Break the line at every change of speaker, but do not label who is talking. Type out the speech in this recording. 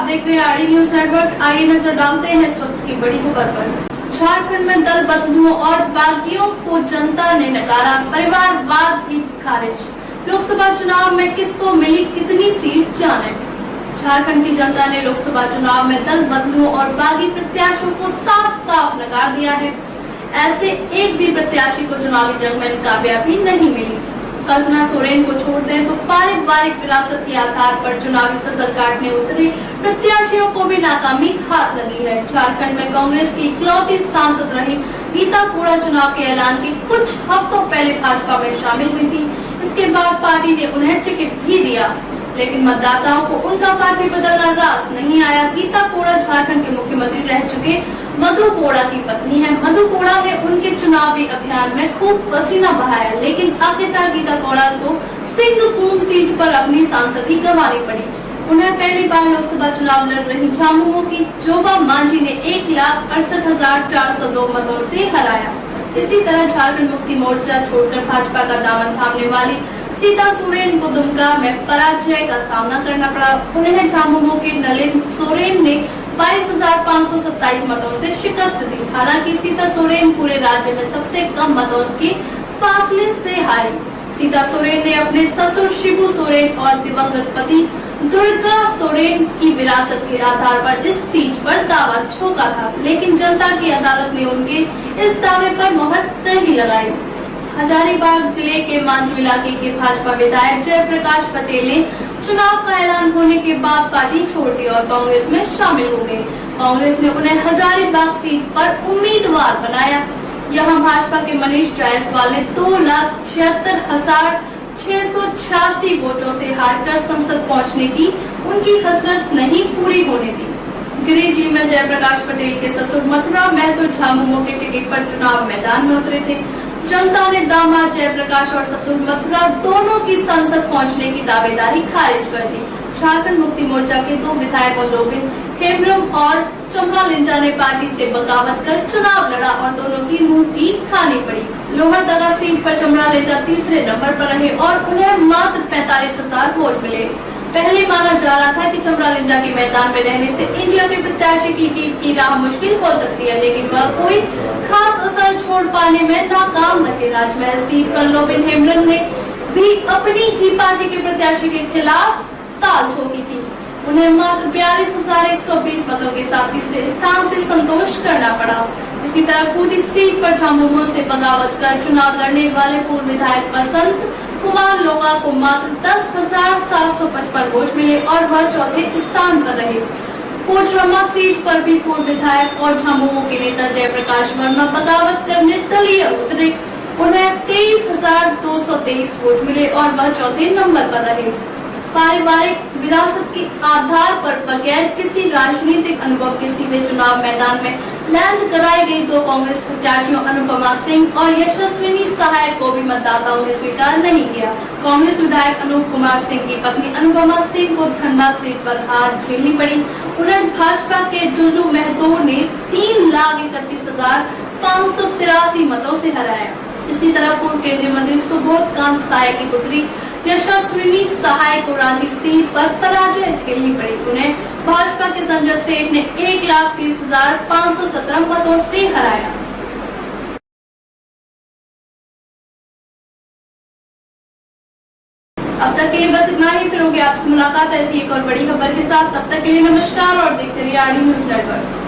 आप देख रहे हैं आरडी न्यूज नेटवर्क। आइए नजर डालते हैं इस वक्त की बड़ी खबर पर। झारखंड में दल बदलुओं और बागियों को जनता ने नकारा, परिवारवाद भी खारिज। लोकसभा चुनाव में किसको मिली कितनी सीट, जाने। झारखंड की जनता ने लोकसभा चुनाव में दल बदलुओं और बागी प्रत्याशियों को साफ साफ नकार दिया है। ऐसे एक भी प्रत्याशी को चुनावी जंग में कामयाबी नहीं मिली। कल्पना सोरेन को छोड़ दें तो पारिवारिक विरासत के आधार पर चुनावी फसल काटने उतरे प्रत्याशियों को भी नाकामी हाथ लगी है। झारखंड में कांग्रेस की इकलौती सांसद रही गीता कोड़ा चुनाव के ऐलान के कुछ हफ्तों पहले भाजपा में शामिल हुई थी। इसके बाद पार्टी ने उन्हें टिकट भी दिया, लेकिन मतदाताओं को उनका पार्टी बदलना रास नहीं आया। गीता कोड़ा झारखंड के मुख्यमंत्री रह चुके मधु कोड़ा की पत्नी है। मधु कोड़ा ने उनके चुनावी अभियान में खूब पसीना बहाया, लेकिन आखिरकार गीता कोड़ा को सिंहभूम सीट पर अपनी सांसदी गंवानी पड़ी। उन्हें पहली बार लोकसभा चुनाव लड़ रही झामुमो की जोबा मांझी ने 1,68,402 मतों से हराया। इसी तरह झारखंड मुक्ति मोर्चा छोड़कर भाजपा का दामन थामने वाली सीता सोरेन को दुमका में पराजय का सामना करना पड़ा। उन्हें झामुमो के नलिन सोरेन ने 22,527 मतों से शिकस्त दी। हालांकि सीता सोरेन पूरे राज्य में सबसे कम मतों के फासले से हारी। सीता सोरेन ने अपने ससुर शिबू सोरेन और दिवंगत पति दुर्गा सोरेन की विरासत के आधार पर इस सीट पर दावा ठोका था, लेकिन जनता की अदालत ने उनके इस दावे पर मोहर नहीं लगाई। हजारीबाग जिले के मांझू इलाके के भाजपा विधायक जयप्रकाश पटेल ने चुनाव का ऐलान होने के बाद पार्टी छोड़ दी और कांग्रेस में शामिल हो गए। कांग्रेस ने उन्हें हजारीबाग सीट पर उम्मीदवार बनाया। यहां भाजपा के मनीष जायसवाल ने 2,76,686 वोटों से हारकर संसद पहुंचने की उनकी हसरत नहीं पूरी होने दी। गिरिडीह में जयप्रकाश पटेल के ससुर मथुरा महतो झामुमो के टिकट पर चुनाव मैदान में उतरे थे। जनता ने दामाद जयप्रकाश और ससुर मथुरा दोनों की संसद पहुंचने की दावेदारी खारिज कर दी। झारखंड मुक्ति मोर्चा के 2 विधायकों लोबिन हेम्ब्रम और चमरालिंजा ने पार्टी से बगावत कर चुनाव लड़ा और दोनों की मुंह की खानी पड़ी। लोहरदगा सीट पर चमरालिंजा तीसरे नंबर पर रहे और उन्हें मात्र 45,000 वोट मिले। पहले माना जा रहा था कि चमरालिंजा के मैदान में रहने से इंडिया के प्रत्याशी की जीत की राह मुश्किल हो सकती है, लेकिन वह कोई खास असर छोड़ पाने में नाकाम रहे। राजमहल सीट पर लोबिन हेम्ब्रम ने भी अपनी ही पार्टी के प्रत्याशी के खिलाफ ताल ठोकी थी। उन्हें मात्र 42,120 मतों के साथ तीसरे स्थान से संतोष करना पड़ा। इसी तरह खूंटी सीट पर झामुमो से बगावत कर चुनाव लड़ने वाले पूर्व विधायक बसंत कुमार लोंगा को मात्र 10,755 वोट मिले और वह चौथे स्थान पर रहे। कोचरमा सीट पर भी पूर्व विधायक और झामुमो के नेता जयप्रकाश वर्मा बगावत कर निर्दलीय उतरे। उन्हें 23,223 वोट मिले और वह चौथे नंबर पर रहे। पारिवारिक विरासत के आधार पर बगैर किसी राजनीतिक अनुभव के सीधे चुनाव मैदान में लॉन्च कराई गई 2 कांग्रेस प्रत्याशियों अनुपमा सिंह और यशस्विनी सहाय को भी मतदाताओं ने स्वीकार नहीं किया। कांग्रेस विधायक अनूप कुमार सिंह की पत्नी अनुपमा सिंह को धनबाद सीट पर हार झेलनी पड़ी। उन्हें भाजपा के जुल्लू महतो ने 3,31,583 मतों से हराया। इसी तरह पूर्व केंद्रीय मंत्री सुबोध कांत साय की पुत्री यशस्विनी सहाय को रांची सीट पर पराजय झेलनी पड़ी। उन्हें भाजपा के संजय सेठ ने 1,30,517 मतों से हराया। अब तक के लिए बस इतना ही। फिर होगी आपसे मुलाकात ऐसी एक और बड़ी खबर के साथ। तब तक के लिए नमस्कार और देखते रहिए आरडी न्यूज नेटवर्क।